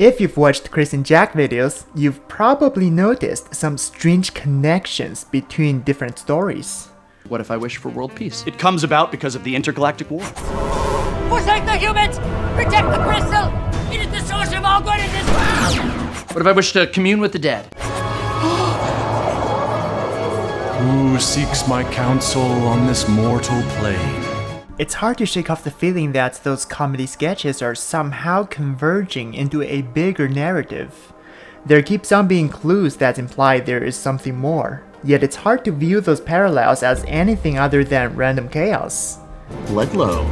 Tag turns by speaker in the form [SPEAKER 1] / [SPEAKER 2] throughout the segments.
[SPEAKER 1] If you've watched Chris and Jack videos, you've probably noticed some strange connections between different stories.
[SPEAKER 2] What if I wish for world peace?
[SPEAKER 3] It comes about because of the intergalactic war.
[SPEAKER 4] Forsake the humans! Protect the crystal! It is the source of all good in this world!
[SPEAKER 2] What if I wish to commune with the dead?
[SPEAKER 5] Who seeks my counsel on this mortal plane?
[SPEAKER 1] It's hard to shake off the feeling that those comedy sketches are somehow converging into a bigger narrative. There keeps on being clues that imply there is something more, yet it's hard to view those parallels as anything other than random chaos.
[SPEAKER 2] Ledlow.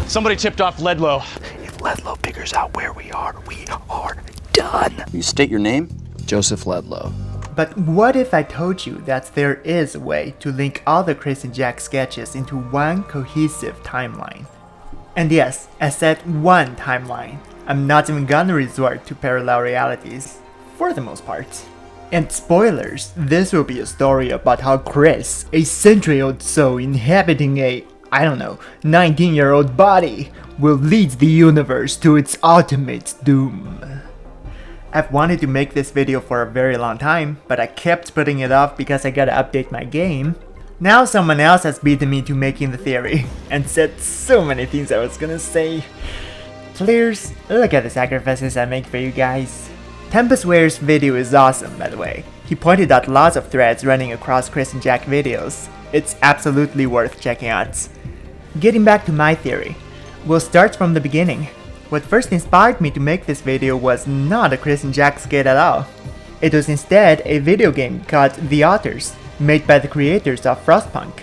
[SPEAKER 3] Somebody tipped off Ledlow.
[SPEAKER 6] If Ledlow figures out where we are done.
[SPEAKER 2] You state your name? Joseph Ledlow.
[SPEAKER 1] But what if I told you that there is a way to link all the Chris and Jack sketches into one cohesive timeline? And yes, I said one timeline. I'm not even gonna resort to parallel realities, for the most part. And spoilers, this will be a story about how Chris, a century-old soul inhabiting a, 19-year-old body, will lead the universe to its ultimate doom. I've wanted to make this video for a very long time, but I kept putting it off because I gotta update my game. Now someone else has beaten me to making the theory, and said so many things I was gonna say. Players, look at the sacrifices I make for you guys. Tempest Ware's video is awesome, by the way. He pointed out lots of threads running across Chris and Jack videos. It's absolutely worth checking out. Getting back to my theory, we'll start from the beginning. What first inspired me to make this video was not a Chris and Jack skit at all. It was instead a video game called The Authors, made by the creators of Frostpunk.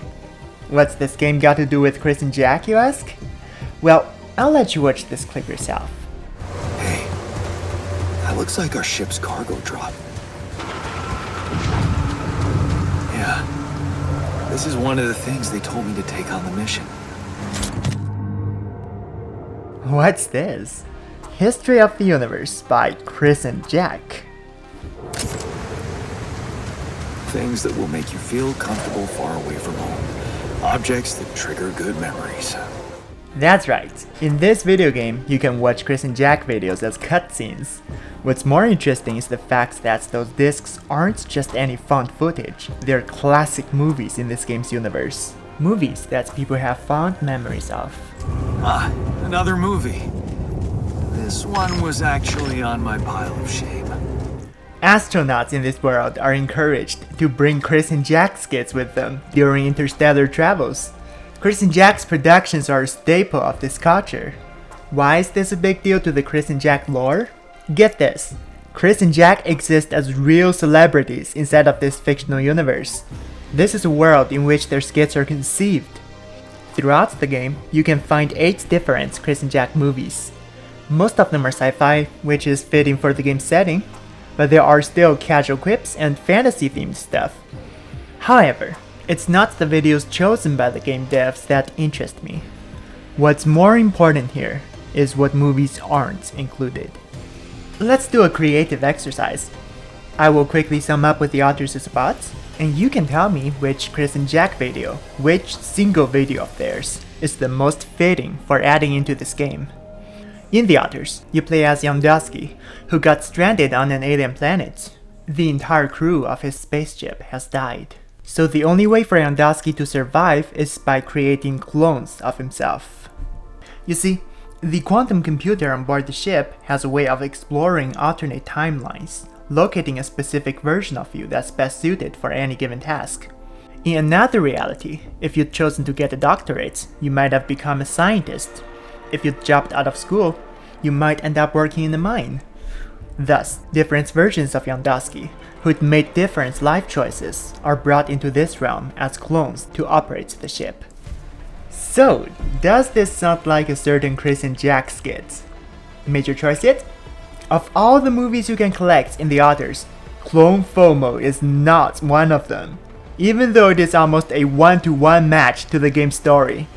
[SPEAKER 1] What's this game got to do with Chris and Jack, you ask? Well, I'll let you watch this clip yourself.
[SPEAKER 6] Hey, that looks like our ship's cargo drop. Yeah, this is one of the things they told me to take on the mission.
[SPEAKER 1] What's this? History of the Universe by Chris and Jack.
[SPEAKER 6] Things that will make you feel comfortable far away from home. Objects that trigger good memories.
[SPEAKER 1] That's right. In this video game, you can watch Chris and Jack videos as cutscenes. What's more interesting is the fact that those discs aren't just any found footage, they're classic movies in this game's universe. Movies that people have fond memories of.
[SPEAKER 6] Ah, another movie. This one was actually on my pile of shame.
[SPEAKER 1] Astronauts in this world are encouraged to bring Chris and Jack skits with them during interstellar travels. Chris and Jack's productions are a staple of this culture. Why is this a big deal to the Chris and Jack lore? Get this, Chris and Jack exist as real celebrities inside of this fictional universe. This is a world in which their skits are conceived. Throughout the game, you can find 8 different Chris and Jack movies. Most of them are sci-fi, which is fitting for the game's setting, but there are still casual quips and fantasy-themed stuff. However, it's not the videos chosen by the game devs that interest me. What's more important here is what movies aren't included. Let's do a creative exercise. I will quickly sum up what the authors is about, and you can tell me which Chris and Jack video, which single video of theirs, is the most fitting for adding into this game. In The Authors, you play as Yondowski, who got stranded on an alien planet. The entire crew of his spaceship has died. So the only way for Yondowski to survive is by creating clones of himself. You see, the quantum computer on board the ship has a way of exploring alternate timelines, locating a specific version of you that's best suited for any given task. In another reality, if you'd chosen to get a doctorate, you might have become a scientist. If you'd dropped out of school, you might end up working in a mine. Thus, different versions of Yondowski, who'd made different life choices, are brought into this realm as clones to operate the ship. So, does this sound like a certain Chris and Jack skit? Made your choice yet? Of all the movies you can collect in The Authors, Clone FOMO is not one of them, even though it is almost a 1-to-1 match to the game's story.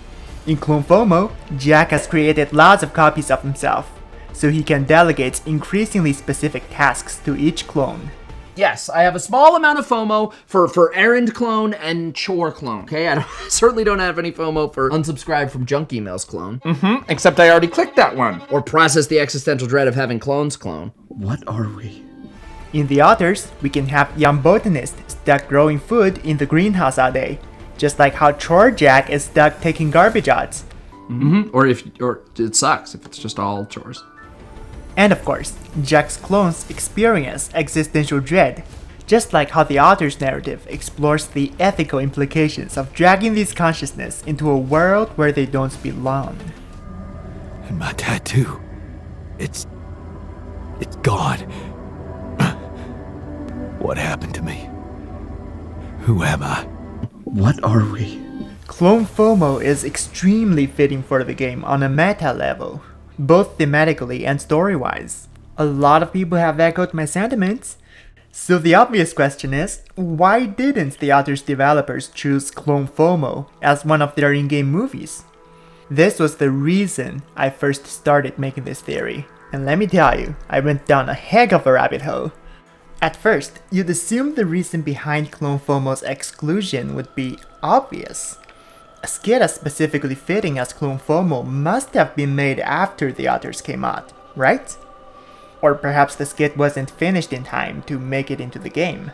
[SPEAKER 1] In Clone FOMO, Jack has created lots of copies of himself, so he can delegate increasingly specific tasks to each clone.
[SPEAKER 2] Yes, I have a small amount of FOMO for errand clone and chore clone, okay? I certainly don't have any FOMO for unsubscribe from junk emails clone.
[SPEAKER 7] Except I already clicked that one.
[SPEAKER 2] Or process the existential dread of having clones clone.
[SPEAKER 7] What are we?
[SPEAKER 1] In the others, we can have young botanist stuck growing food in the greenhouse all day, just like how Chore Jack is stuck taking garbage outs.
[SPEAKER 2] Or it sucks if it's just all chores.
[SPEAKER 1] And of course, Jack's clones experience existential dread, just like how the author's narrative explores the ethical implications of dragging these consciousness into a world where they don't belong.
[SPEAKER 6] And my tattoo, it's gone. What happened to me? Who am I?
[SPEAKER 7] What are we?
[SPEAKER 1] Clone FOMO is extremely fitting for the game on a meta level, both thematically and story-wise. A lot of people have echoed my sentiments. So the obvious question is, why didn't the author's developers choose Clone FOMO as one of their in-game movies? This was the reason I first started making this theory, and let me tell you, I went down a heck of a rabbit hole. At first, you'd assume the reason behind Clone FOMO's exclusion would be obvious. A skit as specifically fitting as Clone FOMO must have been made after the others came out, right? Or perhaps the skit wasn't finished in time to make it into the game.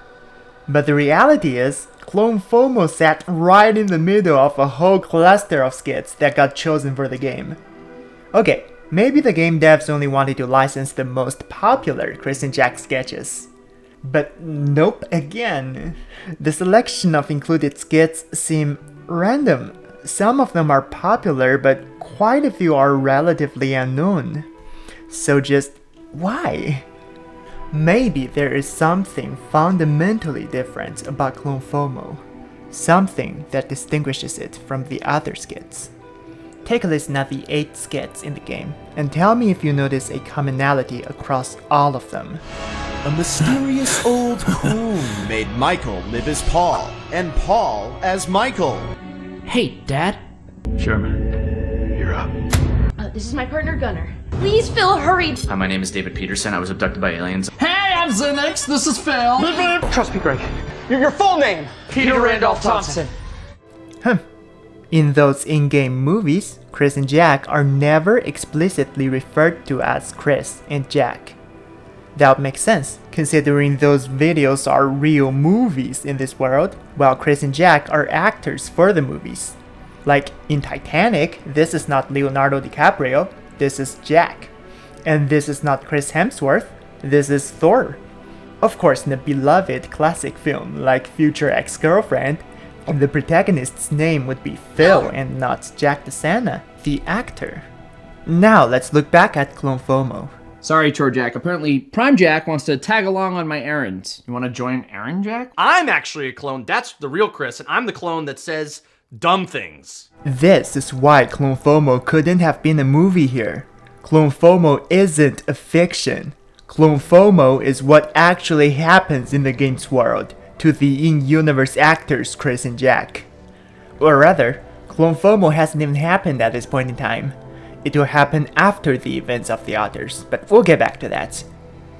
[SPEAKER 1] But the reality is, Clone FOMO sat right in the middle of a whole cluster of skits that got chosen for the game. Okay, maybe the game devs only wanted to license the most popular Chris and Jack sketches. But nope again. The selection of included skits seem random. Some of them are popular, but quite a few are relatively unknown. So just why? Maybe there is something fundamentally different about Clone FOMO. Something that distinguishes it from the other skits. Take a listen at the 8 skits in the game, and tell me if you notice a commonality across all of them.
[SPEAKER 8] A mysterious old clone made Michael live as Paul, and Paul as Michael.
[SPEAKER 2] Hey, Dad.
[SPEAKER 5] Sherman, you're up.
[SPEAKER 9] This is my partner, Gunner. Please, Phil, hurry!
[SPEAKER 2] Hi, my name is David Peterson. I was abducted by aliens.
[SPEAKER 7] Hey, I'm Zenix. This is Phil.
[SPEAKER 3] Trust me, Greg. Your full name.
[SPEAKER 2] Peter Randolph Thompson.
[SPEAKER 1] In those in-game movies, Chris and Jack are never explicitly referred to as Chris and Jack. That would make sense, considering those videos are real movies in this world, while Chris and Jack are actors for the movies. Like in Titanic, this is not Leonardo DiCaprio, this is Jack. And this is not Chris Hemsworth, this is Thor. Of course, in a beloved classic film like Future Ex-Girlfriend, the protagonist's name would be Phil and not Jack De Sena, the actor. Now let's look back at Clone FOMO.
[SPEAKER 2] Sorry, Chore Jack. Apparently, Prime Jack wants to tag along on my errands. You want to join Errand Jack?
[SPEAKER 3] I'm actually a clone. That's the real Chris, and I'm the clone that says dumb things.
[SPEAKER 1] This is why Clone FOMO couldn't have been a movie here. Clone FOMO isn't a fiction. Clone FOMO is what actually happens in the game's world to the in-universe actors Chris and Jack. Or rather, Clone FOMO hasn't even happened at this point in time. It will happen after the events of the authors, but we'll get back to that.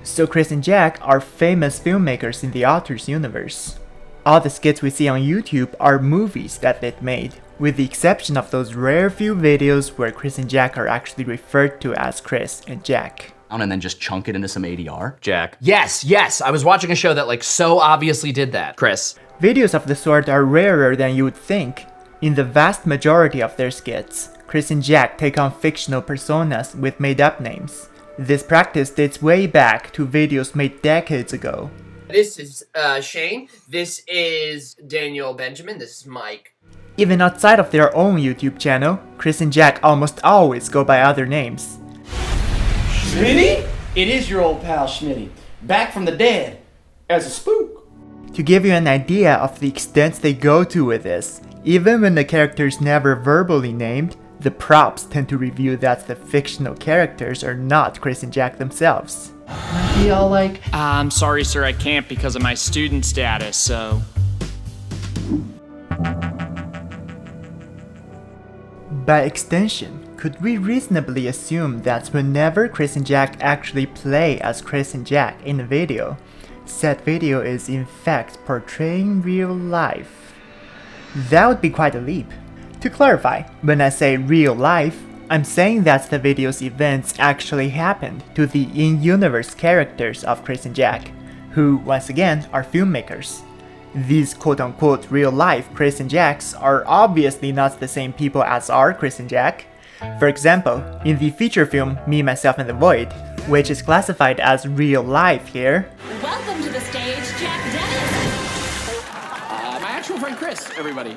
[SPEAKER 1] So Chris and Jack are famous filmmakers in the author's universe. All the skits we see on YouTube are movies that they've made, with the exception of those rare few videos where Chris and Jack are actually referred to as Chris and Jack.
[SPEAKER 2] And then just chunk it into some ADR?
[SPEAKER 3] Jack.
[SPEAKER 2] Yes. I was watching a show that so obviously did that. Chris.
[SPEAKER 1] Videos of the sort are rarer than you would think. In the vast majority of their skits, Chris and Jack take on fictional personas with made-up names. This practice dates way back to videos made decades ago.
[SPEAKER 10] This is Shane. This is Daniel Benjamin. This is Mike.
[SPEAKER 1] Even outside of their own YouTube channel, Chris and Jack almost always go by other names.
[SPEAKER 7] Schmitty? It is your old pal Schmitty. Back from the dead. As a spook.
[SPEAKER 1] To give you an idea of the extent they go to with this, even when the character is never verbally named, the props tend to reveal that the fictional characters are not Chris and Jack themselves.
[SPEAKER 7] Be all like,
[SPEAKER 11] I'm sorry, sir, I can't because of my student status, so...
[SPEAKER 1] By extension, could we reasonably assume that whenever Chris and Jack actually play as Chris and Jack in a video, said video is in fact portraying real life. That would be quite a leap. To clarify, when I say real life, I'm saying that the video's events actually happened to the in-universe characters of Chris and Jack, who once again are filmmakers. These quote-unquote real-life Chris and Jacks are obviously not the same people as our Chris and Jack. For example, in the feature film Me, Myself, and the Void, which is classified as real life here.
[SPEAKER 12] Welcome to the stage, Jack Dennis.
[SPEAKER 7] My actual friend Chris, everybody.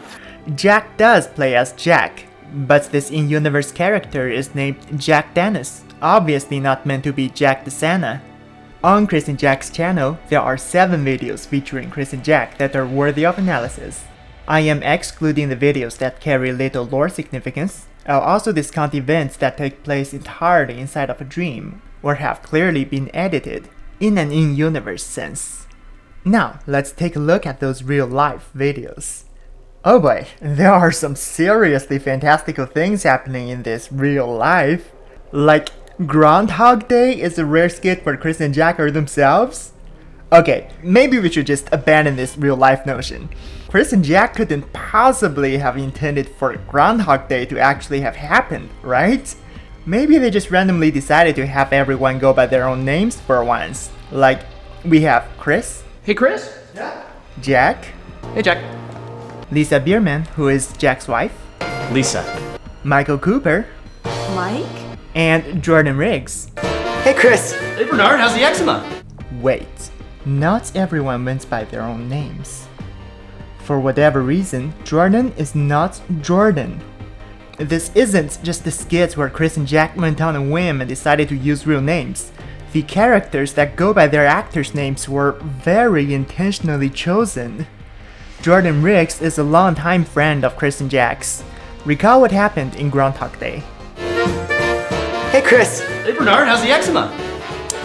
[SPEAKER 1] Jack does play as Jack, but this in-universe character is named Jack Dennis, obviously not meant to be Jack De Sena. On Chris and Jack's channel, there are 7 videos featuring Chris and Jack that are worthy of analysis. I am excluding the videos that carry little lore significance. I'll also discount events that take place entirely inside of a dream, or have clearly been edited, in an in-universe sense. Now, let's take a look at those real-life videos. Oh boy, there are some seriously fantastical things happening in this real life. Like, Groundhog Day is a rare skit where Chris and Jack are themselves? Okay, maybe we should just abandon this real life notion. Chris and Jack couldn't possibly have intended for Groundhog Day to actually have happened, right? Maybe they just randomly decided to have everyone go by their own names for once. Like, we have Chris.
[SPEAKER 7] Hey, Chris.
[SPEAKER 1] Yeah. Jack.
[SPEAKER 7] Hey, Jack.
[SPEAKER 1] Lisa Bierman, who is Jack's wife.
[SPEAKER 3] Lisa.
[SPEAKER 1] Michael Cooper.
[SPEAKER 13] Mike.
[SPEAKER 1] And Jordan Riggs. Hey, Chris.
[SPEAKER 3] Hey, Bernard, how's the eczema?
[SPEAKER 1] Wait, not everyone went by their own names. For whatever reason, Jordan is not Jordan. This isn't just the skits where Chris and Jack went on a whim and decided to use real names. The characters that go by their actors' names were very intentionally chosen. Jordan Riggs is a longtime friend of Chris and Jack's. Recall what happened in Groundhog Day.
[SPEAKER 14] Hey, Chris.
[SPEAKER 3] Hey, Bernard, how's the eczema?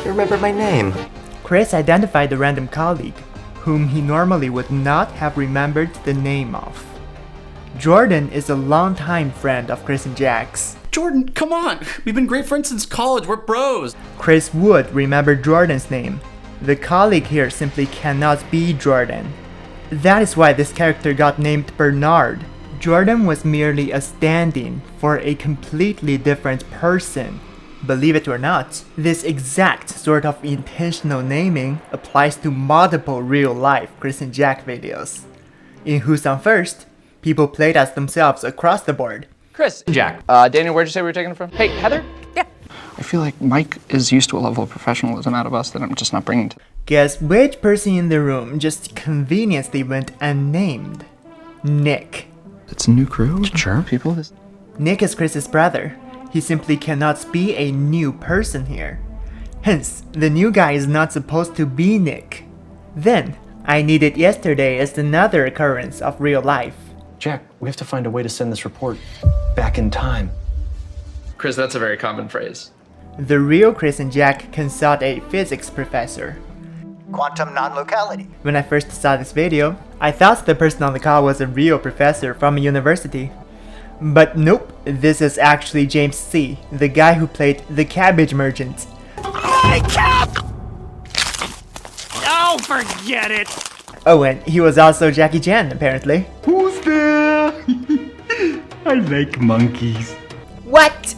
[SPEAKER 14] You remember my name?
[SPEAKER 1] Chris identified a random colleague, whom he normally would not have remembered the name of. Jordan is a longtime friend of Chris and Jack's.
[SPEAKER 7] Jordan, come on. We've been great friends since college. We're bros.
[SPEAKER 1] Chris would remember Jordan's name. The colleague here simply cannot be Jordan. That is why this character got named Bernard. Jordan was merely a stand-in for a completely different person. Believe it or not, this exact sort of intentional naming applies to multiple real-life Chris and Jack videos. In Who's On First, people played as themselves across the board.
[SPEAKER 15] Chris.
[SPEAKER 16] Jack.
[SPEAKER 15] Daniel, where'd you say we were taking it from? Hey, Heather?
[SPEAKER 16] Yeah. I feel like Mike is used to a level of professionalism out of us that I'm just not bringing to.
[SPEAKER 1] Guess which person in the room just conveniently went unnamed? Nick.
[SPEAKER 16] It's a new crew? Sure. People?
[SPEAKER 1] Nick is Chris's brother. He simply cannot be a new person here. Hence, the new guy is not supposed to be Nick. Then, I Need It Yesterday is another occurrence of real life.
[SPEAKER 17] Jack, we have to find a way to send this report back in time.
[SPEAKER 15] Chris, that's a very common phrase.
[SPEAKER 1] The real Chris and Jack consult a physics professor.
[SPEAKER 14] Quantum non-locality.
[SPEAKER 1] When I first saw this video, I thought the person on the call was a real professor from a university. But nope, this is actually James C., the guy who played the Cabbage Merchant.
[SPEAKER 11] Oh, forget it!
[SPEAKER 1] Oh, and he was also Jackie Chan, apparently.
[SPEAKER 5] Who's there? I like monkeys.
[SPEAKER 1] What?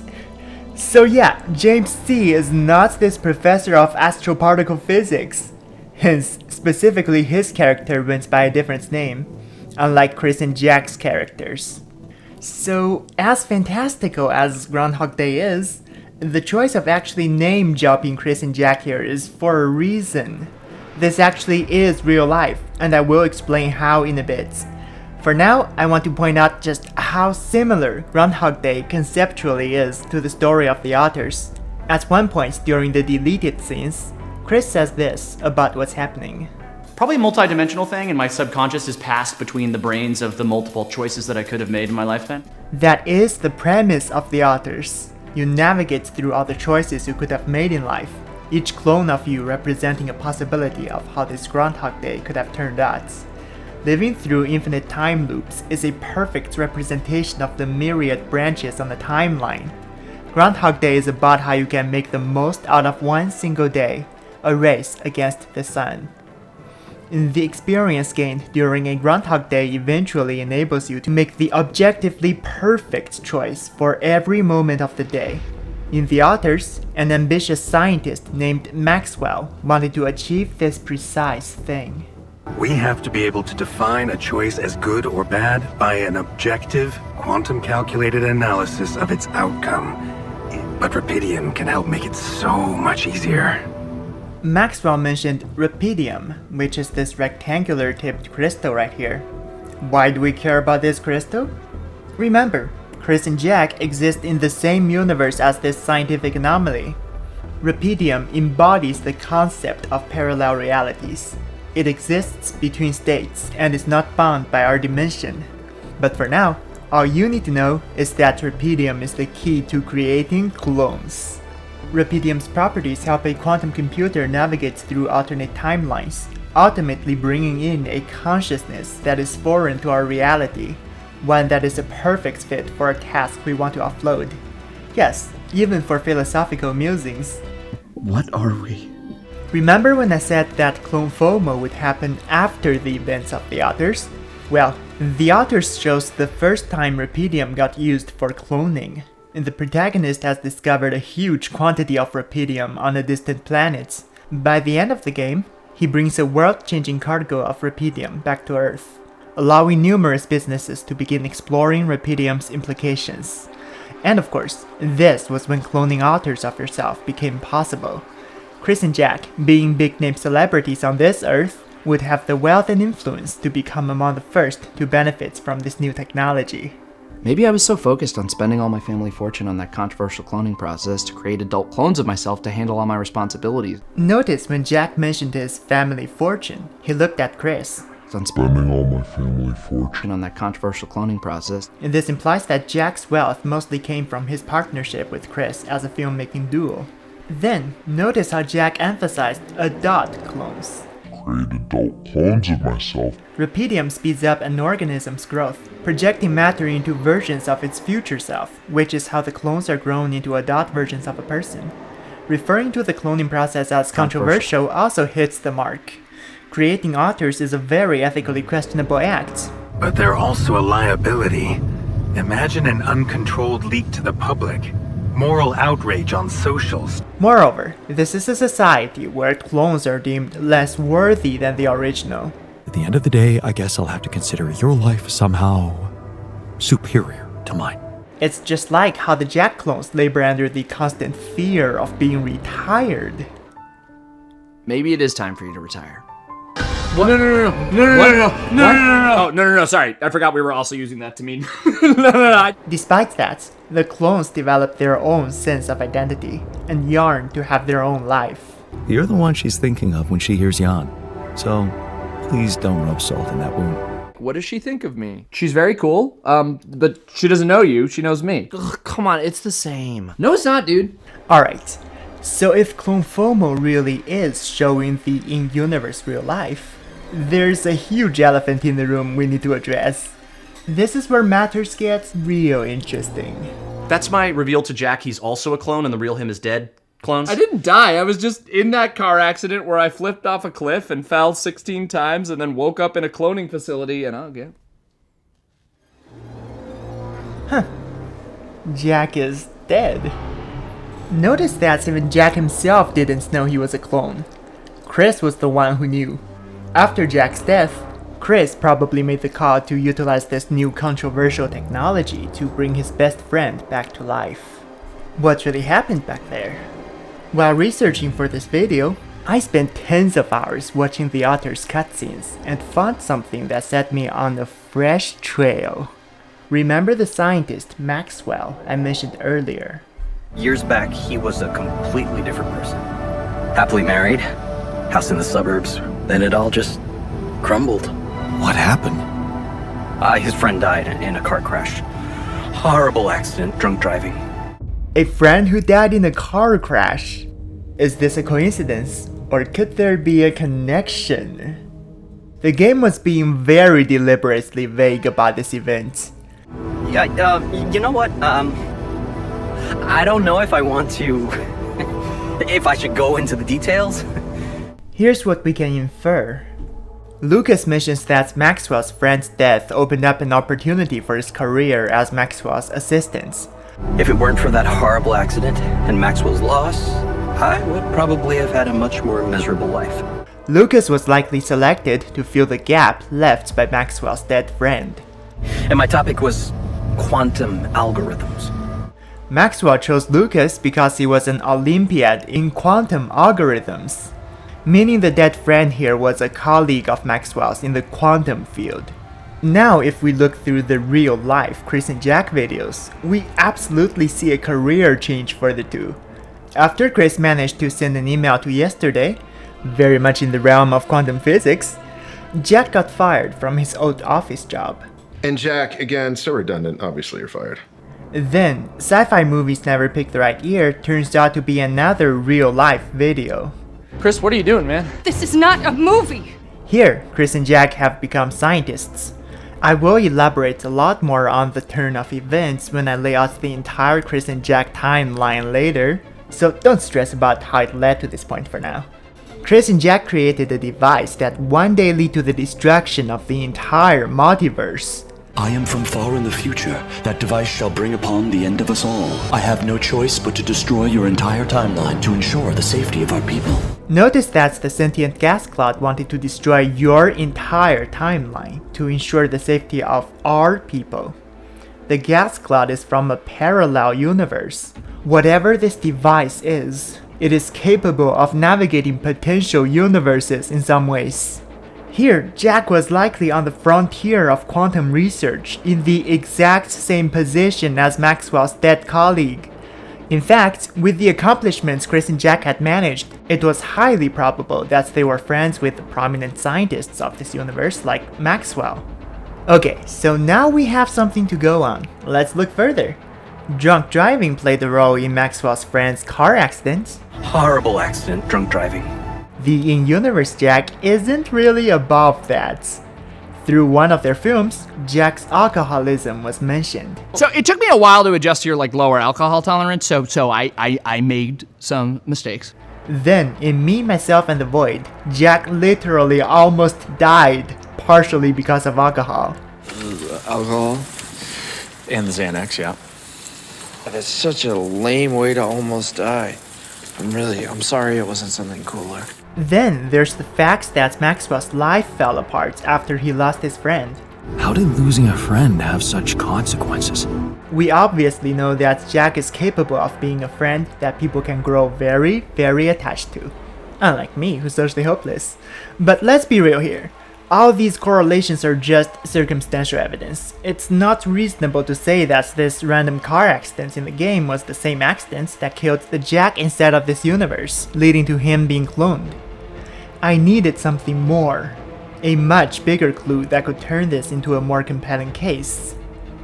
[SPEAKER 1] So yeah, James C. is not this professor of astroparticle physics. Hence, specifically his character went by a different name, unlike Chris and Jack's characters. So, as fantastical as Groundhog Day is, the choice of actually name-dropping Chris and Jack here is for a reason. This actually is real life, and I will explain how in a bit. For now, I want to point out just how similar Groundhog Day conceptually is to the story of the authors. At one point during the deleted scenes, Chris says this about what's happening.
[SPEAKER 3] Probably a multi-dimensional thing, and my subconscious is passed between the brains of the multiple choices that I could have made in my lifetime.
[SPEAKER 1] That is the premise of the authors. You navigate through all the choices you could have made in life, each clone of you representing a possibility of how this Groundhog Day could have turned out. Living through infinite time loops is a perfect representation of the myriad branches on the timeline. Groundhog Day is about how you can make the most out of one single day, a race against the sun. The experience gained during a Groundhog Day eventually enables you to make the objectively perfect choice for every moment of the day. In The Authors, an ambitious scientist named Maxwell wanted to achieve this precise thing.
[SPEAKER 13] We have to be able to define a choice as good or bad by an objective, quantum-calculated analysis of its outcome. But Rapidium can help make it so much easier.
[SPEAKER 1] Maxwell mentioned Rapidium, which is this rectangular tipped crystal right here. Why do we care about this crystal? Remember, Chris and Jack exist in the same universe as this scientific anomaly. Rapidium embodies the concept of parallel realities. It exists between states and is not bound by our dimension. But for now, all you need to know is that Rapidium is the key to creating clones. Rapidium's properties help a quantum computer navigate through alternate timelines, ultimately bringing in a consciousness that is foreign to our reality, one that is a perfect fit for a task we want to offload. Yes, even for philosophical musings.
[SPEAKER 18] What are we?
[SPEAKER 1] Remember when I said that clone FOMO would happen after the events of The Authors? Well, The Authors shows the first time Rapidium got used for cloning. The protagonist has discovered a huge quantity of Rapidium on a distant planet. By the end of the game, he brings a world-changing cargo of Rapidium back to Earth, allowing numerous businesses to begin exploring Rapidium's implications. And of course, this was when cloning authors of yourself became possible. Chris and Jack, being big-name celebrities on this Earth, would have the wealth and influence to become among the first to benefit from this new technology.
[SPEAKER 2] Maybe I was so focused on spending all my family fortune on that controversial cloning process to create adult clones of myself to handle all my responsibilities.
[SPEAKER 1] Notice when Jack mentioned his family fortune, he looked at Chris.
[SPEAKER 5] On spending all my family fortune
[SPEAKER 2] on that controversial cloning process.
[SPEAKER 1] And this implies that Jack's wealth mostly came from his partnership with Chris as a filmmaking duo. Then, notice how Jack emphasized adult clones.
[SPEAKER 5] Create adult clones of myself.
[SPEAKER 1] Rapidium speeds up an organism's growth, projecting matter into versions of its future self, which is how the clones are grown into adult versions of a person. Referring to the cloning process as controversial also hits the mark. Creating authors is a very ethically questionable act.
[SPEAKER 13] But they're also a liability. Imagine an uncontrolled leak to the public. Moral outrage on socials.
[SPEAKER 1] Moreover, this is a society where clones are deemed less worthy than the original.
[SPEAKER 6] At the end of the day, I guess I'll have to consider your life somehow superior to mine.
[SPEAKER 1] It's just like how the Jack clones labor under the constant fear of being retired.
[SPEAKER 2] Maybe it is time for you to retire.
[SPEAKER 11] What? No. Oh, no. Sorry, I forgot we were also using that to mean. No.
[SPEAKER 1] Despite that, the clones develop their own sense of identity and yearn to have their own life.
[SPEAKER 6] You're the one she's thinking of when she hears Jan. So, please don't rub salt in that wound.
[SPEAKER 2] What does she think of me? She's very cool, but she doesn't know you, she knows me. Ugh, come on, it's the same. No, it's not, dude.
[SPEAKER 1] Alright, so if Clone FOMO really is showing the in-universe real life, there's a huge elephant in the room we need to address. This is where matters gets real interesting.
[SPEAKER 3] That's my reveal to Jack he's also a clone and the real him is dead clones.
[SPEAKER 11] I didn't die. I was just in that car accident where I flipped off a cliff and fell 16 times and then woke up in a cloning facility and yeah.
[SPEAKER 1] Huh. Jack is dead. Notice that even Jack himself didn't know he was a clone. Chris was the one who knew. After Jack's death, Chris probably made the call to utilize this new controversial technology to bring his best friend back to life. What really happened back there? While researching for this video, I spent tens of hours watching the author's cutscenes and found something that set me on a fresh trail. Remember the scientist Maxwell I mentioned earlier?
[SPEAKER 19] Years back, he was a completely different person. Happily married, house in the suburbs, then it all just crumbled.
[SPEAKER 6] What happened?
[SPEAKER 19] His friend died in a car crash. Horrible accident, drunk driving.
[SPEAKER 1] A friend who died in a car crash. Is this a coincidence, or could there be a connection? The game was being very deliberately vague about this event.
[SPEAKER 19] Yeah, you know what? I don't know if I want to... if I should go into the details.
[SPEAKER 1] Here's what we can infer. Lucas mentions that Maxwell's friend's death opened up an opportunity for his career as Maxwell's assistant.
[SPEAKER 19] If it weren't for that horrible accident and Maxwell's loss, I would probably have had a much more miserable life.
[SPEAKER 1] Lucas was likely selected to fill the gap left by Maxwell's dead friend.
[SPEAKER 19] And my topic was quantum algorithms.
[SPEAKER 1] Maxwell chose Lucas because he was an Olympiad in quantum algorithms, meaning the dead friend here was a colleague of Maxwell's in the quantum field. Now if we look through the real-life Chris and Jack videos, we absolutely see a career change for the two. After Chris managed to send an email to Yesterday, very much in the realm of quantum physics, Jack got fired from his old office job.
[SPEAKER 20] And Jack, again, so redundant, obviously you're fired.
[SPEAKER 1] Then, Sci-Fi Movies Never Pick the Right Year turns out to be another real-life video.
[SPEAKER 11] Chris, what are you doing, man?
[SPEAKER 9] This is not a movie!
[SPEAKER 1] Here, Chris and Jack have become scientists. I will elaborate a lot more on the turn of events when I lay out the entire Chris and Jack timeline later, so don't stress about how it led to this point for now. Chris and Jack created a device that one day lead to the destruction of the entire multiverse.
[SPEAKER 18] I am from far in the future. That device shall bring upon the end of us all. I have no choice but to destroy your entire timeline to ensure the safety of our people.
[SPEAKER 1] Notice that the sentient gas cloud wanted to destroy your entire timeline to ensure the safety of our people. The gas cloud is from a parallel universe. Whatever this device is, it is capable of navigating potential universes in some ways. Here, Jack was likely on the frontier of quantum research in the exact same position as Maxwell's dead colleague. In fact, with the accomplishments Chris and Jack had managed, it was highly probable that they were friends with the prominent scientists of this universe like Maxwell. Okay, so now we have something to go on. Let's look further. Drunk driving played a role in Maxwell's friend's car accident.
[SPEAKER 19] Horrible accident, drunk driving.
[SPEAKER 1] The in-universe Jack isn't really above that. Through one of their films, Jack's alcoholism was mentioned.
[SPEAKER 2] So it took me a while to adjust to your lower alcohol tolerance, so I made some mistakes.
[SPEAKER 1] Then, in Me, Myself, and the Void, Jack literally almost died, partially because of alcohol.
[SPEAKER 21] Alcohol?
[SPEAKER 6] And the Xanax, yeah.
[SPEAKER 21] That's such a lame way to almost die. I'm sorry it wasn't something cooler.
[SPEAKER 1] Then there's the fact that Maxwell's life fell apart after he lost his friend.
[SPEAKER 6] How did losing a friend have such consequences?
[SPEAKER 1] We obviously know that Jack is capable of being a friend that people can grow very, very attached to. Unlike me, who's socially hopeless. But let's be real here. All these correlations are just circumstantial evidence. It's not reasonable to say that this random car accident in the game was the same accident that killed the Jack instead of this universe, leading to him being cloned. I needed something more. A much bigger clue that could turn this into a more compelling case.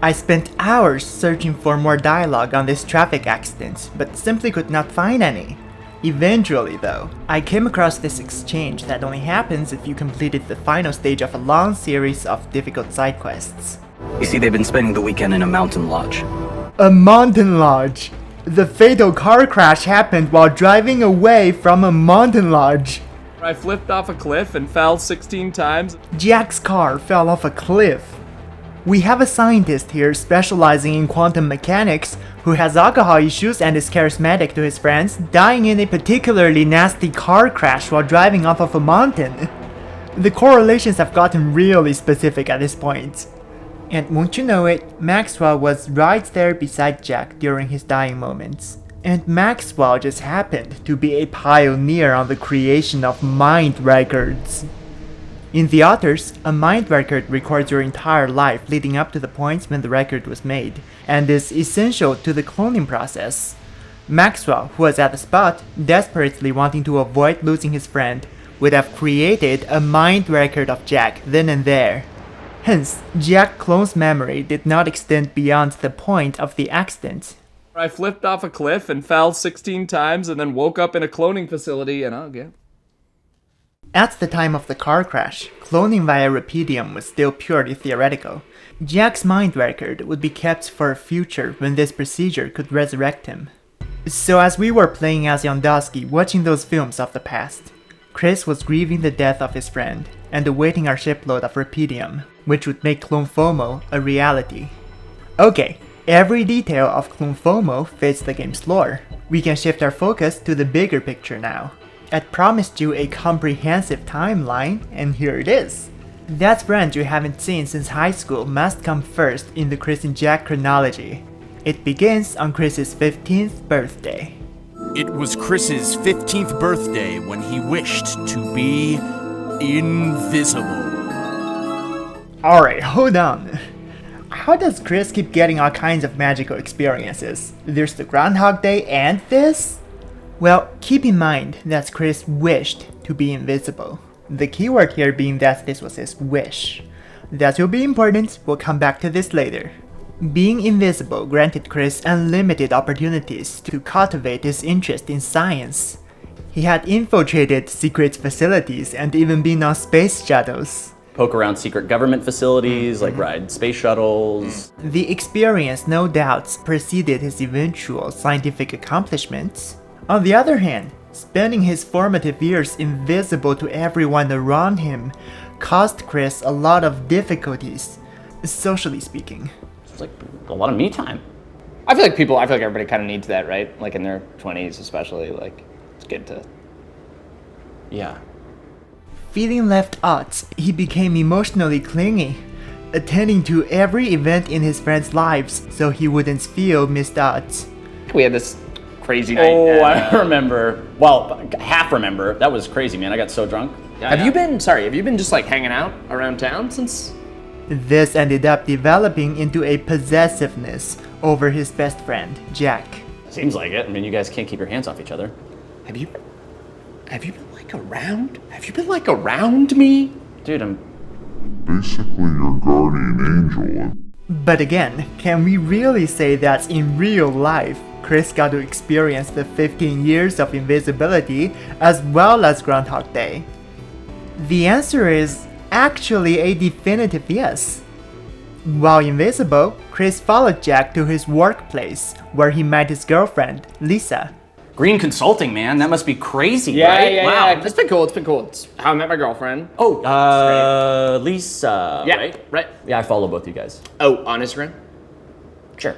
[SPEAKER 1] I spent hours searching for more dialogue on this traffic accident, but simply could not find any. Eventually though, I came across this exchange that only happens if you completed the final stage of a long series of difficult side quests.
[SPEAKER 19] You see, they've been spending the weekend in a mountain lodge.
[SPEAKER 1] A mountain lodge! The fatal car crash happened while driving away from a mountain lodge.
[SPEAKER 11] I flipped off a cliff and fell 16 times.
[SPEAKER 1] Jack's car fell off a cliff. We have a scientist here specializing in quantum mechanics who has alcohol issues and is charismatic to his friends, dying in a particularly nasty car crash while driving off of a mountain. The correlations have gotten really specific at this point. And won't you know it, Maxwell was right there beside Jack during his dying moments. And Maxwell just happened to be a pioneer on the creation of mind records. In The Authors, a mind record records your entire life leading up to the point when the record was made, and is essential to the cloning process. Maxwell, who was at the spot, desperately wanting to avoid losing his friend, would have created a mind record of Jack then and there. Hence, Jack clone's memory did not extend beyond the point of the accident.
[SPEAKER 11] I flipped off a cliff and fell 16 times and then woke up in a cloning facility and again.
[SPEAKER 1] At the time of the car crash, cloning via Rapidium was still purely theoretical. Jack's mind record would be kept for a future when this procedure could resurrect him. So as we were playing as Yondowski watching those films of the past, Chris was grieving the death of his friend and awaiting our shipload of Rapidium, which would make Clone FOMO a reality. Okay, every detail of Clone FOMO fits the game's lore. We can shift our focus to the bigger picture now. I'd promised you a comprehensive timeline, and here it is. That friend you haven't seen since high school must come first in the Chris and Jack chronology. It begins on Chris's 15th birthday.
[SPEAKER 4] It was Chris's 15th birthday when he wished to be invisible.
[SPEAKER 1] Alright, hold on. How does Chris keep getting all kinds of magical experiences? There's the Groundhog Day and this? Well, keep in mind that Chris wished to be invisible. The keyword here being that this was his wish. That will be important, we'll come back to this later. Being invisible granted Chris unlimited opportunities to cultivate his interest in science. He had infiltrated secret facilities and even been on space shuttles.
[SPEAKER 3] Poke around secret government facilities, like ride space shuttles.
[SPEAKER 1] The experience no doubt preceded his eventual scientific accomplishments. On the other hand, spending his formative years invisible to everyone around him caused Chris a lot of difficulties, socially speaking.
[SPEAKER 3] It's like a lot of me time.
[SPEAKER 15] I feel like everybody kind of needs that, right? Like in their 20s especially, like it's good to...
[SPEAKER 3] Yeah.
[SPEAKER 1] Feeling left out, he became emotionally clingy, attending to every event in his friends' lives so he wouldn't feel missed out.
[SPEAKER 15] We had this crazy night.
[SPEAKER 3] Oh, I remember. Well, half remember. That was crazy, man. I got so drunk.
[SPEAKER 15] Have you been just like hanging out around town since?
[SPEAKER 1] This ended up developing into a possessiveness over his best friend, Jack.
[SPEAKER 3] Seems like it. I mean, you guys can't keep your hands off each other.
[SPEAKER 15] Have you been like around? Have you been like around me?
[SPEAKER 3] Dude, I'm
[SPEAKER 22] basically your guardian angel.
[SPEAKER 1] But again, can we really say that in real life, Chris got to experience the 15 years of invisibility as well as Groundhog Day? The answer is actually a definitive yes. While invisible, Chris followed Jack to his workplace, where he met his girlfriend, Lisa.
[SPEAKER 3] Green Consulting, man. That must be crazy,
[SPEAKER 15] Yeah,
[SPEAKER 3] right?
[SPEAKER 15] yeah,
[SPEAKER 3] Wow.
[SPEAKER 15] yeah. It's been cool. It's how I met my girlfriend.
[SPEAKER 3] Oh, Lisa,
[SPEAKER 15] Yeah, right?
[SPEAKER 3] Yeah, I follow both you guys.
[SPEAKER 15] Oh, on Instagram?
[SPEAKER 3] Sure.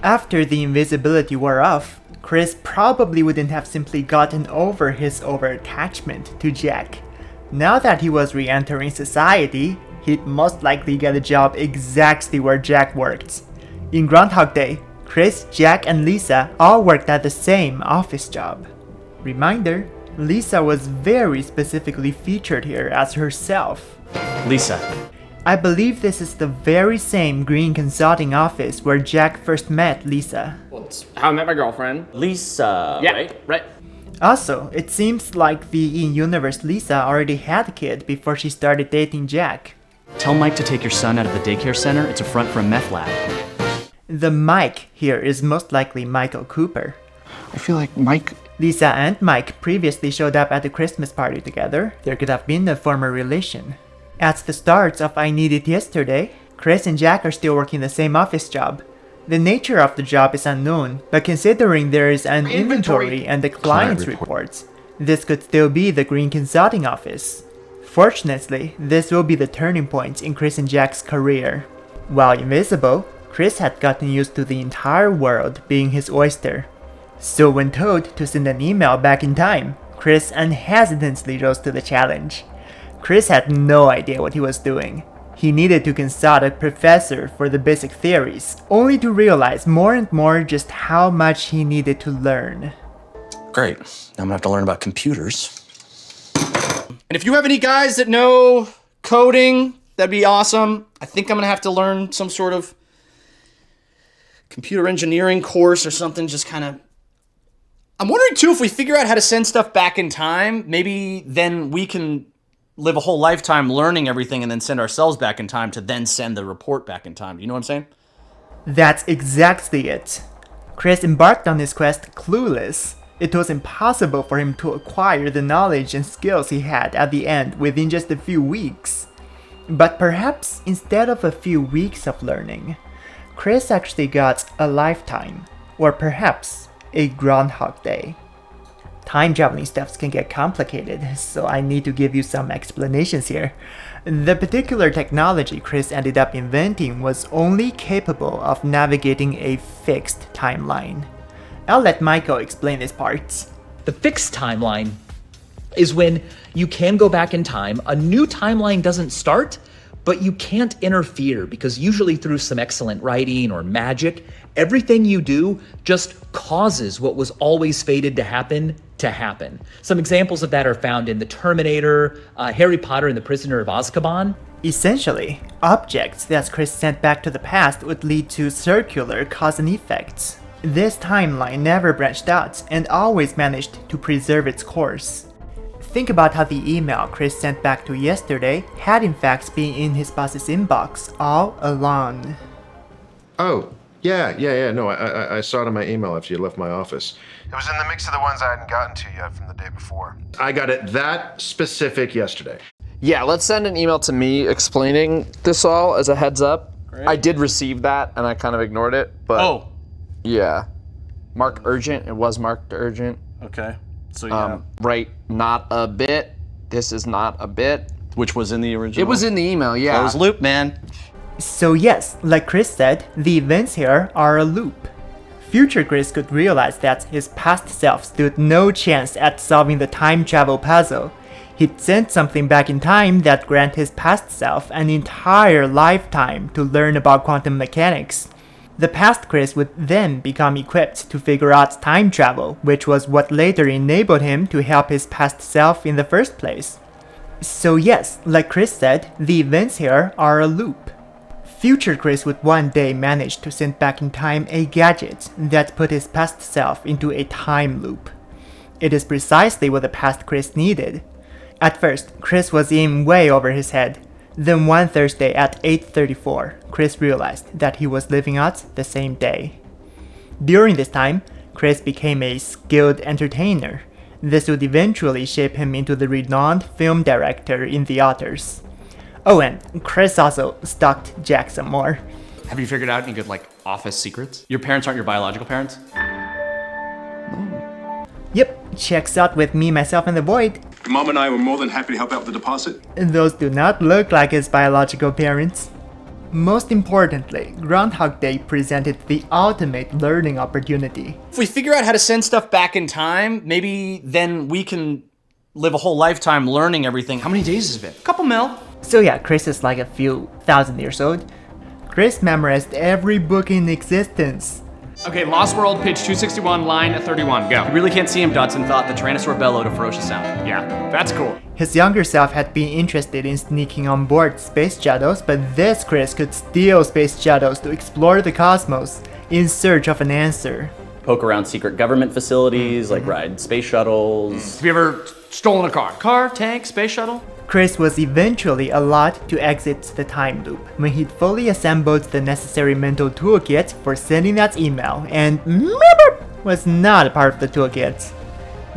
[SPEAKER 1] After the invisibility wore off, Chris probably wouldn't have simply gotten over his over-attachment to Jack. Now that he was re-entering society, he'd most likely get a job exactly where Jack worked. In Groundhog Day, Chris, Jack, and Lisa all worked at the same office job. Reminder, Lisa was very specifically featured here as herself.
[SPEAKER 3] Lisa.
[SPEAKER 1] I believe this is the very same green consulting office where Jack first met Lisa.
[SPEAKER 15] Well, it's how I met my girlfriend.
[SPEAKER 3] Lisa,
[SPEAKER 15] Yeah, right?
[SPEAKER 1] Also, it seems like the in-universe Lisa already had a kid before she started dating Jack.
[SPEAKER 3] Tell Mike to take your son out of the daycare center. It's a front for a meth lab.
[SPEAKER 1] The Mike here is most likely Michael Cooper.
[SPEAKER 16] I feel like Mike...
[SPEAKER 1] Lisa and Mike previously showed up at the Christmas party together. There could have been a former relation. At the start of I Need It Yesterday, Chris and Jack are still working the same office job. The nature of the job is unknown, but considering there is an inventory and the client's reports, this could still be the Green Consulting office. Fortunately, this will be the turning point in Chris and Jack's career. While invisible, Chris had gotten used to the entire world being his oyster. So when told to send an email back in time, Chris unhesitantly rose to the challenge. Chris had no idea what he was doing. He needed to consult a professor for the basic theories, only to realize more and more just how much he needed to learn.
[SPEAKER 18] Great. Now I'm gonna have to learn about computers.
[SPEAKER 2] And if you have any guys that know coding, that'd be awesome. I think I'm gonna have to learn some sort of computer engineering course or something, just kind of... I'm wondering too, if we figure out how to send stuff back in time, maybe then we can live a whole lifetime learning everything and then send ourselves back in time to then send the report back in time. You know what I'm saying?
[SPEAKER 1] That's exactly it. Chris embarked on his quest clueless. It was impossible for him to acquire the knowledge and skills he had at the end within just a few weeks. But perhaps instead of a few weeks of learning, Chris actually got a lifetime, or perhaps a Groundhog Day. time traveling stuffs can get complicated, so I need to give you some explanations here. The particular technology Chris ended up inventing was only capable of navigating a fixed timeline. I'll let Michael explain this part.
[SPEAKER 8] The fixed timeline is when you can go back in time. A new timeline doesn't start, but you can't interfere because usually through some excellent writing or magic, everything you do just causes what was always fated to happen. Some examples of that are found in The Terminator, Harry Potter and the Prisoner of Azkaban.
[SPEAKER 1] Essentially, objects that Chris sent back to the past would lead to circular cause and effects. This timeline never branched out and always managed to preserve its course. Think about how the email Chris sent back to yesterday had in fact been in his boss's inbox all along.
[SPEAKER 20] Oh, yeah. No, I saw it in my email after you left my office. It was in the mix of the ones I hadn't gotten to yet from the day before. I got it that specific yesterday.
[SPEAKER 21] Yeah, let's send an email to me explaining this all as a heads up. Great. I did receive that and I kind of ignored it, but yeah. Marked urgent, it was marked urgent.
[SPEAKER 2] Okay. So yeah.
[SPEAKER 21] Right, not a bit. This is not a bit.
[SPEAKER 2] Which was in the original?
[SPEAKER 21] It was in the email, yeah.
[SPEAKER 2] Closed loop, man.
[SPEAKER 1] So yes, like Chris said, the events here are a loop. Future Chris could realize that his past self stood no chance at solving the time travel puzzle. He'd sent something back in time that granted his past self an entire lifetime to learn about quantum mechanics. The past Chris would then become equipped to figure out time travel, which was what later enabled him to help his past self in the first place. So yes, like Chris said, the events here are a loop. Future Chris would one day manage to send back in time a gadget that put his past self into a time loop. It is precisely what the past Chris needed. At first, Chris was in way over his head. Then one Thursday at 8:34, Chris realized that he was living out the same day. During this time, Chris became a skilled entertainer. This would eventually shape him into the renowned film director in the authors. Oh, and Chris also stalked Jack some more.
[SPEAKER 3] Have you figured out any good, office secrets? Your parents aren't your biological parents?
[SPEAKER 1] Yep, checks out with me, myself, and the void.
[SPEAKER 10] Mom and I were more than happy to help out with the deposit.
[SPEAKER 1] Those do not look like his biological parents. Most importantly, Groundhog Day presented the ultimate learning opportunity.
[SPEAKER 2] If we figure out how to send stuff back in time, maybe then we can live a whole lifetime learning everything. How many days has it been? A couple mil.
[SPEAKER 1] So yeah, Chris is like a few thousand years old. Chris memorized every book in existence.
[SPEAKER 3] Okay, Lost World, page 261, line 31, go. You really can't see him, Dodson thought the Tyrannosaur bellowed a ferocious sound. Yeah, that's cool.
[SPEAKER 1] His younger self had been interested in sneaking on board space shuttles, but this Chris could steal space shuttles to explore the cosmos in search of an answer.
[SPEAKER 15] Poke around secret government facilities, ride space shuttles.
[SPEAKER 3] Have you ever stolen a car? Car, tank, space shuttle?
[SPEAKER 1] Chris was eventually allowed to exit the time loop when he'd fully assembled the necessary mental toolkit for sending that email, and was not a part of the toolkit.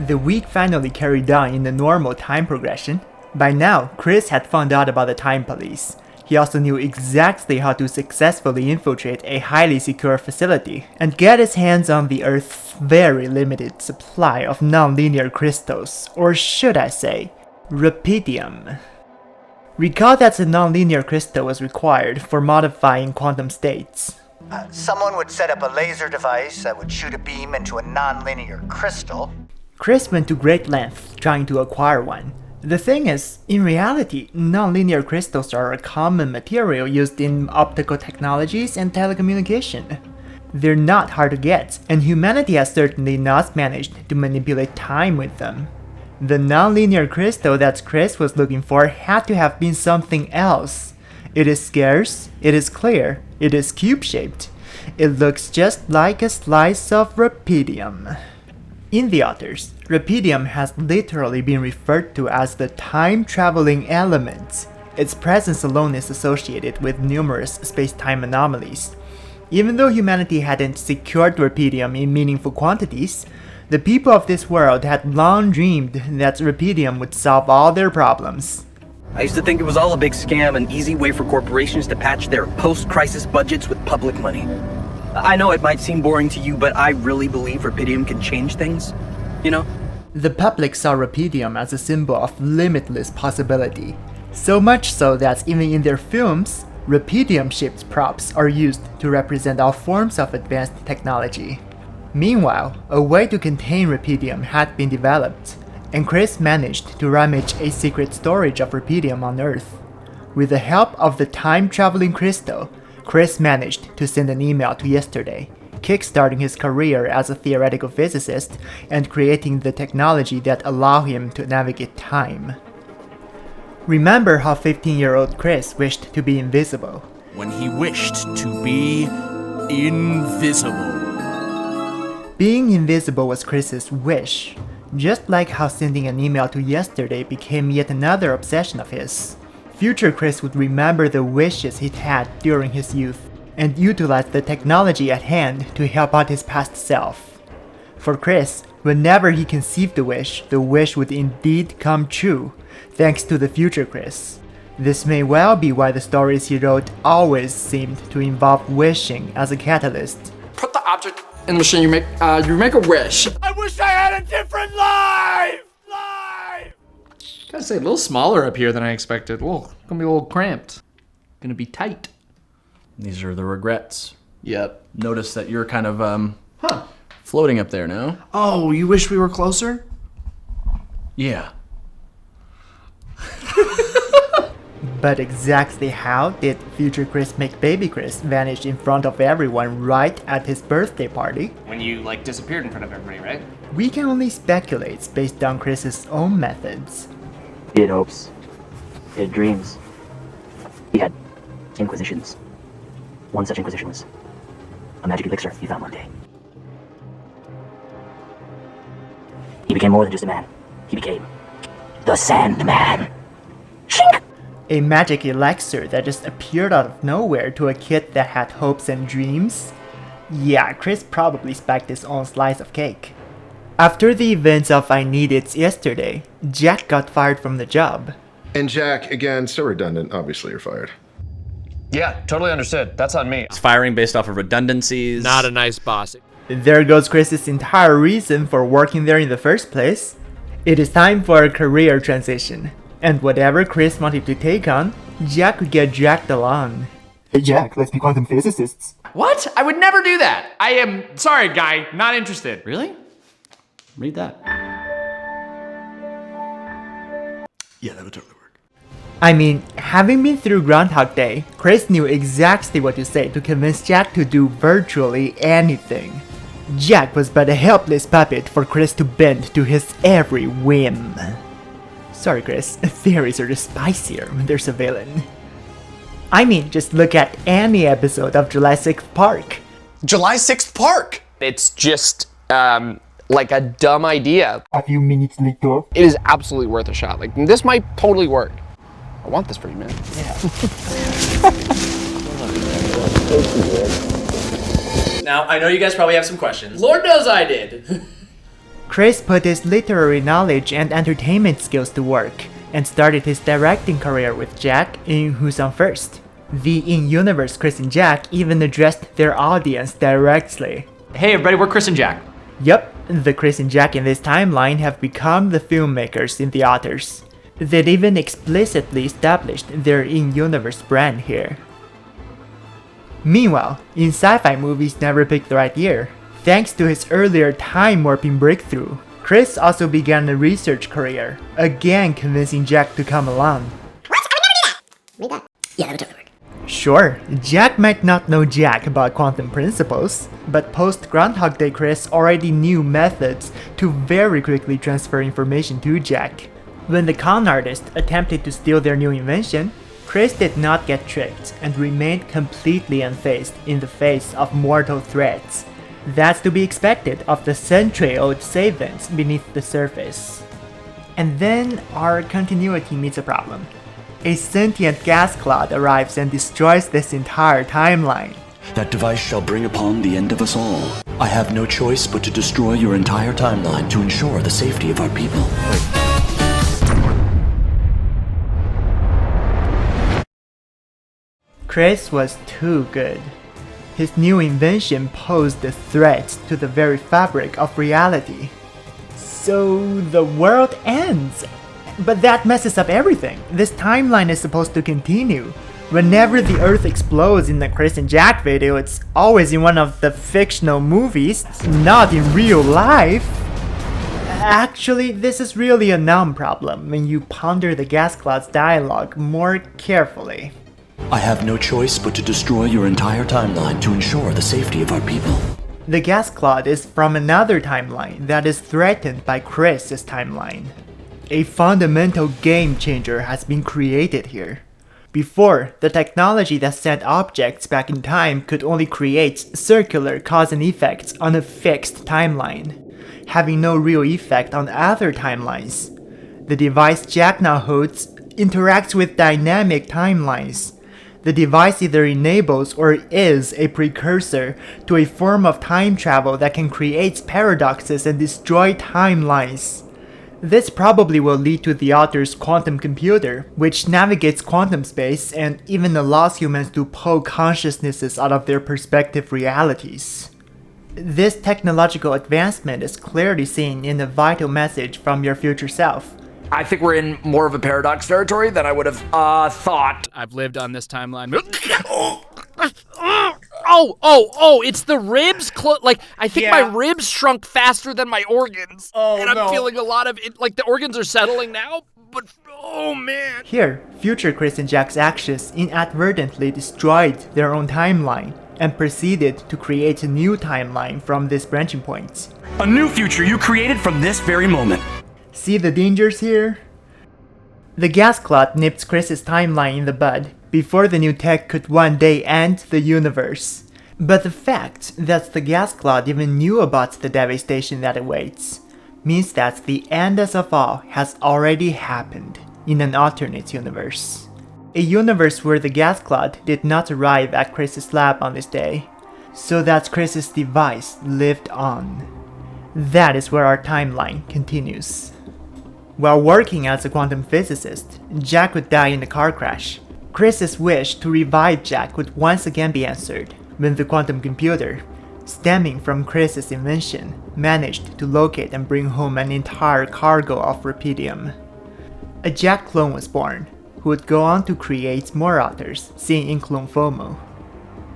[SPEAKER 1] The week finally carried on in the normal time progression. By now, Chris had found out about the time police. He also knew exactly how to successfully infiltrate a highly secure facility and get his hands on the Earth's very limited supply of nonlinear crystals, or should I say, Rapidium. Recall that a nonlinear crystal was required for modifying quantum states.
[SPEAKER 14] Someone would set up a laser device that would shoot a beam into a nonlinear crystal.
[SPEAKER 1] Chris went to great lengths trying to acquire one. The thing is, in reality, nonlinear crystals are a common material used in optical technologies and telecommunication. They're not hard to get, and humanity has certainly not managed to manipulate time with them. The nonlinear crystal that Chris was looking for had to have been something else. It is scarce, it is clear, it is cube-shaped. It looks just like a slice of Rapidium. In the authors, Rapidium has literally been referred to as the time-traveling element. Its presence alone is associated with numerous space-time anomalies. Even though humanity hadn't secured Rapidium in meaningful quantities, the people of this world had long dreamed that Rapidium would solve all their problems.
[SPEAKER 19] I used to think it was all a big scam, an easy way for corporations to patch their post-crisis budgets with public money. I know it might seem boring to you, but I really believe Rapidium can change things, you know?
[SPEAKER 1] The public saw Rapidium as a symbol of limitless possibility, so much so that even in their films, Rapidium-shaped props are used to represent all forms of advanced technology. Meanwhile, a way to contain Rapidium had been developed, and Chris managed to rummage a secret storage of Rapidium on Earth. With the help of the time-traveling crystal, Chris managed to send an email to yesterday, kickstarting his career as a theoretical physicist and creating the technology that allow him to navigate time. Remember how 15-year-old Chris wished to be invisible?
[SPEAKER 4] When he wished to be invisible.
[SPEAKER 1] Being invisible was Chris's wish, just like how sending an email to yesterday became yet another obsession of his. Future Chris would remember the wishes he'd had during his youth and utilize the technology at hand to help out his past self. For Chris, whenever he conceived the wish would indeed come true, thanks to the future Chris. This may well be why the stories he wrote always seemed to involve wishing as a catalyst.
[SPEAKER 21] Put the object in the machine, you make a wish.
[SPEAKER 11] I wish I had a different life! Gotta say, a little smaller up here than I expected. Whoa, gonna be a little cramped. Gonna be tight.
[SPEAKER 2] These are the regrets.
[SPEAKER 11] Yep.
[SPEAKER 2] Notice that you're kind of, floating up there now.
[SPEAKER 11] Oh, you wish we were closer?
[SPEAKER 2] Yeah.
[SPEAKER 1] But exactly how did future Chris make baby Chris vanish in front of everyone right at his birthday party?
[SPEAKER 3] When you, like, disappeared in front of everybody, right?
[SPEAKER 1] We can only speculate based on Chris's own methods.
[SPEAKER 7] He had hopes. He had dreams. He had inquisitions. One such inquisition was a magic elixir he found one day. He became more than just a man. He became the Sandman. Shink!
[SPEAKER 1] A magic elixir that just appeared out of nowhere to a kid that had hopes and dreams? Yeah, Chris probably spiked his own slice of cake. After the events of I Need It yesterday, Jack got fired from the job.
[SPEAKER 20] And Jack, again, so redundant, obviously you're fired.
[SPEAKER 21] Yeah, totally understood. That's on me.
[SPEAKER 2] It's firing based off of redundancies.
[SPEAKER 11] Not a nice boss.
[SPEAKER 1] There goes Chris's entire reason for working there in the first place. It is time for a career transition. And whatever Chris wanted to take on, Jack would get dragged along. Hey Jack, let's be quantum physicists.
[SPEAKER 3] What? I would never do that. I am sorry, guy. Not interested.
[SPEAKER 2] Really? Read that. Yeah, that would totally work.
[SPEAKER 1] I mean, having been through Groundhog Day, Chris knew exactly what to say to convince Jack to do virtually anything. Jack was but a helpless puppet for Chris to bend to his every whim. Sorry Chris, theories are just spicier when there's a villain. I mean, just look at any episode of July 6th Park.
[SPEAKER 21] July 6th Park! It's just, like a dumb idea.
[SPEAKER 1] A few minutes later.
[SPEAKER 21] It is absolutely worth a shot. Like, this might totally work. I want this for you, man.
[SPEAKER 3] Now, I know you guys probably have some questions. Lord knows I did.
[SPEAKER 1] Chris put his literary knowledge and entertainment skills to work, and started his directing career with Jack in Who's on First. The in-universe Chris and Jack even addressed their audience directly.
[SPEAKER 3] Hey everybody, we're Chris and Jack.
[SPEAKER 1] Yup, the Chris and Jack in this timeline have become the filmmakers and the authors. They'd even explicitly established their in-universe brand here. Meanwhile, in sci-fi movies never picked the right year. Thanks to his earlier time-warping breakthrough, Chris also began a research career, again convincing Jack to come along.
[SPEAKER 7] What? I would never do that. Yeah, that would totally work.
[SPEAKER 1] Sure, Jack might not know jack about quantum principles, but post-Groundhog Day Chris already knew methods to very quickly transfer information to Jack. When the con artist attempted to steal their new invention, Chris did not get tricked and remained completely unfazed in the face of mortal threats. That's to be expected of the century-old savants beneath the surface. And then our continuity meets a problem. A sentient gas cloud arrives and destroys this entire timeline.
[SPEAKER 18] That device shall bring upon the end of us all. I have no choice but to destroy your entire timeline to ensure the safety of our people.
[SPEAKER 1] Chris was too good. His new invention posed a threat to the very fabric of reality. So the world ends. But that messes up everything. This timeline is supposed to continue. Whenever the Earth explodes in the Chris and Jack video, it's always in one of the fictional movies, not in real life. Actually, this is really a numb problem when you ponder the gas cloud's dialogue more carefully.
[SPEAKER 18] I have no choice but to destroy your entire timeline to ensure the safety of our people.
[SPEAKER 1] The gas cloud is from another timeline that is threatened by Chris's timeline. A fundamental game changer has been created here. Before, the technology that sent objects back in time could only create circular cause and effects on a fixed timeline, having no real effect on other timelines. The device Jack now holds interacts with dynamic timelines. The device either enables or is a precursor to a form of time travel that can create paradoxes and destroy timelines. This probably will lead to the author's quantum computer, which navigates quantum space and even allows humans to pull consciousnesses out of their perspective realities. This technological advancement is clearly seen in the vital message from your future self.
[SPEAKER 21] I think we're in more of a paradox territory than I would have thought.
[SPEAKER 11] I've lived on this timeline. Oh, it's the ribs. I think my ribs shrunk faster than my organs. And I'm feeling a lot of it. Like, the organs are settling now, but oh man.
[SPEAKER 1] Here, future Chris and Jack's actions inadvertently destroyed their own timeline and proceeded to create a new timeline from this branching point.
[SPEAKER 18] A new future you created from this very moment.
[SPEAKER 1] See the dangers here? The gas cloud nipped Chris's timeline in the bud before the new tech could one day end the universe. But the fact that the gas cloud even knew about the devastation that awaits means that the end of all has already happened in an alternate universe. A universe where the gas cloud did not arrive at Chris's lab on this day, so that Chris's device lived on. That is where our timeline continues. While working as a quantum physicist, Jack would die in a car crash. Chris's wish to revive Jack would once again be answered when the quantum computer, stemming from Chris's invention, managed to locate and bring home an entire cargo of Rapidium. A Jack clone was born, who would go on to create more authors, seen in Clone FOMO.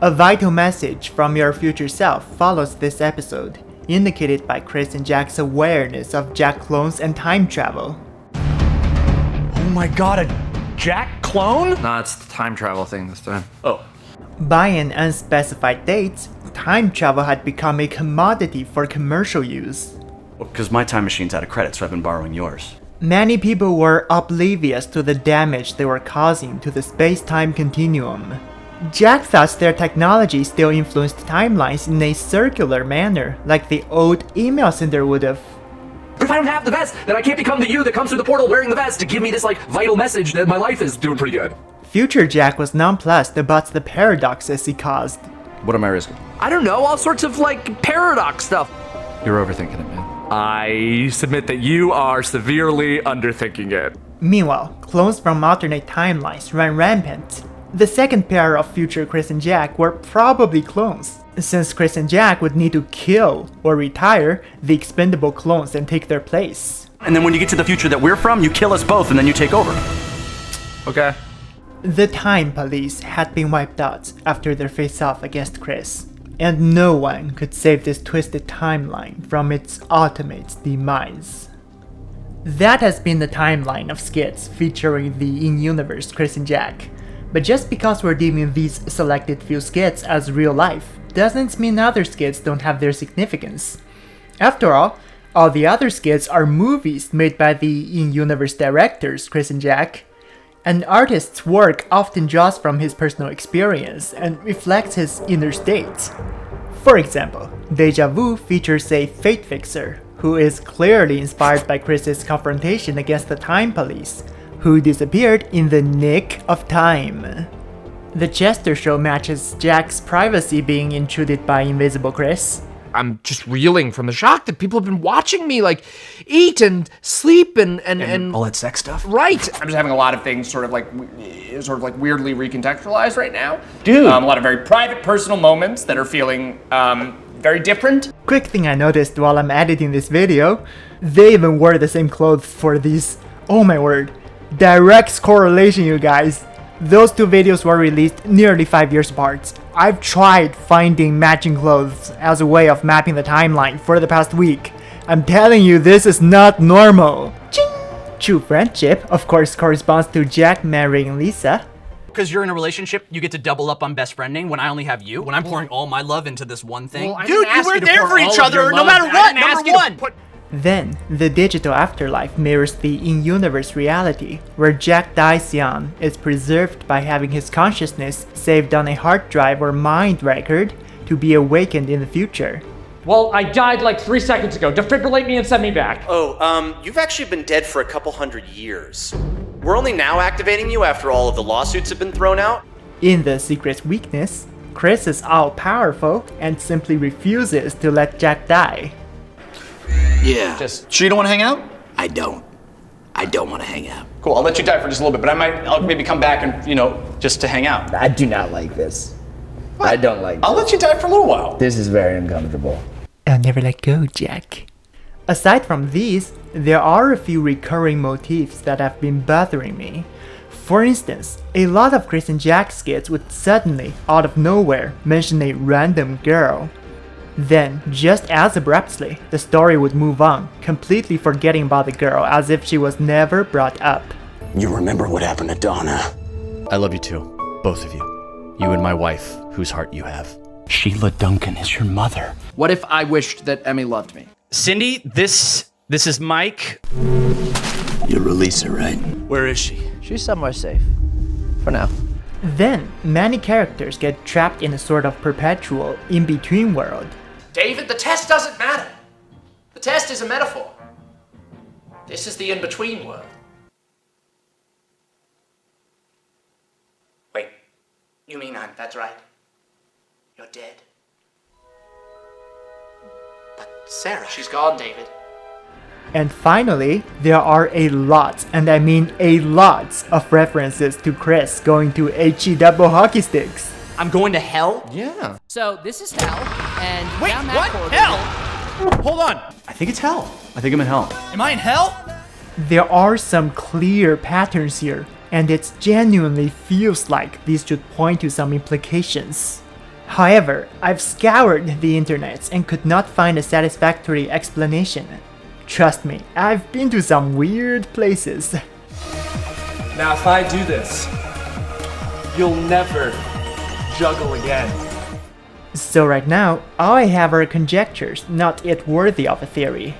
[SPEAKER 1] A vital message from your future self follows this episode, indicated by Chris and Jack's awareness of Jack clones and time travel.
[SPEAKER 4] Oh my god, a Jack clone?
[SPEAKER 21] Nah, it's the time travel thing this time.
[SPEAKER 4] Oh.
[SPEAKER 1] By an unspecified date, time travel had become a commodity for commercial use.
[SPEAKER 18] Well, because my time machine's out of credit, so I've been borrowing yours.
[SPEAKER 1] Many people were oblivious to the damage they were causing to the space-time continuum. Jack thought their technology still influenced timelines in a circular manner, like the old email sender would have.
[SPEAKER 12] If I don't have the vest, then I can't become the you that comes through the portal wearing the vest to give me this, vital message that my life is doing pretty good.
[SPEAKER 1] Future Jack was nonplussed about the paradoxes he caused.
[SPEAKER 21] What am I risking?
[SPEAKER 12] I don't know, all sorts of, paradox stuff.
[SPEAKER 21] You're overthinking it, man.
[SPEAKER 12] I submit that you are severely underthinking it.
[SPEAKER 1] Meanwhile, clones from alternate timelines ran rampant. The second pair of future Chris and Jack were probably clones, since Chris and Jack would need to kill or retire the expendable clones and take their place.
[SPEAKER 18] And then when you get to the future that we're from, you kill us both and then you take over.
[SPEAKER 21] Okay.
[SPEAKER 1] The Time Police had been wiped out after their face-off against Chris, and no one could save this twisted timeline from its ultimate demise. That has been the timeline of skits featuring the in-universe Chris and Jack. But just because we're deeming these selected few skits as real life, doesn't mean other skits don't have their significance. After all the other skits are movies made by the in-universe directors Chris and Jack. An artist's work often draws from his personal experience and reflects his inner state. For example, Deja Vu features a fate fixer, who is clearly inspired by Chris's confrontation against the Time Police, who disappeared in the nick of time. The Chester Show matches Jack's privacy being intruded by Invisible Chris.
[SPEAKER 21] I'm just reeling from the shock that people have been watching me eat and sleep and
[SPEAKER 18] all that sex stuff.
[SPEAKER 21] Right.
[SPEAKER 11] I'm just having a lot of things sort of weirdly recontextualized right now.
[SPEAKER 18] Dude.
[SPEAKER 11] A lot of very private, personal moments that are feeling very different.
[SPEAKER 1] Quick thing I noticed while I'm editing this video, they even wore the same clothes for these. Oh my word. Direct correlation, you guys. Those two videos were released nearly 5 years apart. I've tried finding matching clothes as a way of mapping the timeline for the past week. I'm telling you, this is not normal. Ching! True friendship, of course, corresponds to Jack marrying Lisa.
[SPEAKER 2] Because you're in a relationship, you get to double up on best friending when I only have you. When I'm pouring all my love into this one thing.
[SPEAKER 11] Well,
[SPEAKER 2] dude, you were there for each other no matter what, number one.
[SPEAKER 1] Then, the digital afterlife mirrors the in-universe reality, where Jack De Sena is preserved by having his consciousness saved on a hard drive or mind record to be awakened in the future.
[SPEAKER 11] Well, I died like 3 seconds ago. Defibrillate me and send me back.
[SPEAKER 5] Oh, you've actually been dead for a couple hundred years. We're only now activating you after all of the lawsuits have been thrown out.
[SPEAKER 1] In The Secret Weakness, Chris is all-powerful and simply refuses to let Jack die.
[SPEAKER 5] Yeah.
[SPEAKER 2] So you don't want to hang out?
[SPEAKER 5] I don't want to hang out.
[SPEAKER 2] Cool, I'll let you die for just a little bit, but I'll maybe come back and, just to hang out.
[SPEAKER 17] I do not like this. What? I don't like
[SPEAKER 2] I'll let you die for a little while.
[SPEAKER 17] This is very uncomfortable.
[SPEAKER 1] I'll never let go, Jack. Aside from these, there are a few recurring motifs that have been bothering me. For instance, a lot of Chris and Jack skits would suddenly, out of nowhere, mention a random girl. Then, just as abruptly, the story would move on, completely forgetting about the girl as if she was never brought up.
[SPEAKER 18] You remember what happened to Donna?
[SPEAKER 4] I love you too, both of you. You and my wife, whose heart you have.
[SPEAKER 18] Sheila Duncan is your mother.
[SPEAKER 21] What if I wished that Emmy loved me?
[SPEAKER 2] Cindy, this is Mike.
[SPEAKER 18] You release her, right?
[SPEAKER 4] Where is she?
[SPEAKER 17] She's somewhere safe. For now.
[SPEAKER 1] Then, many characters get trapped in a sort of perpetual in-between world.
[SPEAKER 8] David, the test doesn't matter. The test is a metaphor. This is the in-between world.
[SPEAKER 5] Wait, you mean that's right? You're dead. But Sarah...
[SPEAKER 8] She's gone, David.
[SPEAKER 1] And finally, there are a lot, and I mean a lot, of references to Chris going to HE double hockey sticks.
[SPEAKER 2] I'm going to hell?
[SPEAKER 4] Yeah.
[SPEAKER 23] So this is hell, and
[SPEAKER 2] Wait,
[SPEAKER 23] down that
[SPEAKER 2] what?
[SPEAKER 23] corridor-
[SPEAKER 2] Hell? Hold on. I think it's hell. I think I'm in hell. Am I in hell?
[SPEAKER 1] There are some clear patterns here, and it genuinely feels like these should point to some implications. However, I've scoured the internet and could not find a satisfactory explanation. Trust me, I've been to some weird places.
[SPEAKER 12] Now, if I do this, you'll never juggle again.
[SPEAKER 1] So right now, all I have are conjectures, not yet worthy of a theory.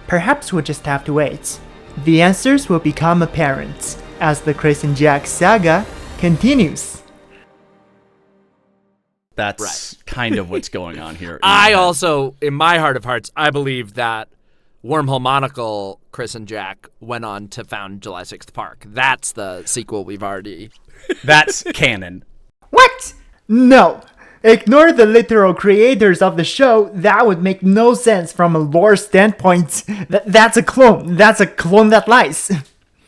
[SPEAKER 1] Perhaps we'll just have to wait. The answers will become apparent as the Chris and Jack saga continues.
[SPEAKER 4] That's kind of what's going on here.
[SPEAKER 11] I also, in my heart of hearts, I believe that Wormhole Monocle, Chris and Jack went on to found July 6th Park. That's the sequel we've already...
[SPEAKER 2] That's canon.
[SPEAKER 1] What? No! Ignore the literal creators of the show. That would make no sense from a lore standpoint. That's a clone. That's a clone that lies.